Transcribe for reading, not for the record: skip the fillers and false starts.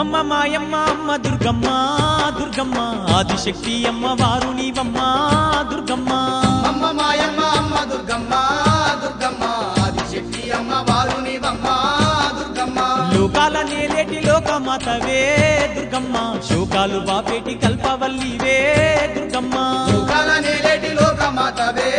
అమ్మ మాయమ్మ అమ్మ దుర్గమ్మ దుర్గమ్మ ఆదిశక్తి అమ్మ వారు నీవమ్మ దుర్గమ్మ అమ్మ మాయమ్మ అమ్మ దుర్గమ్మ దుర్గమ్మ ఆదిశక్తి అమ్మ వారు నీవమ్మ దుర్గమ్మ లోకాల నేలేటి లోకమాతవే దుర్గమ్మ శోకాలు బాపేటి కల్పవల్లివే దుర్గమ్మ లోకాల నేలేటి లోకమాతవే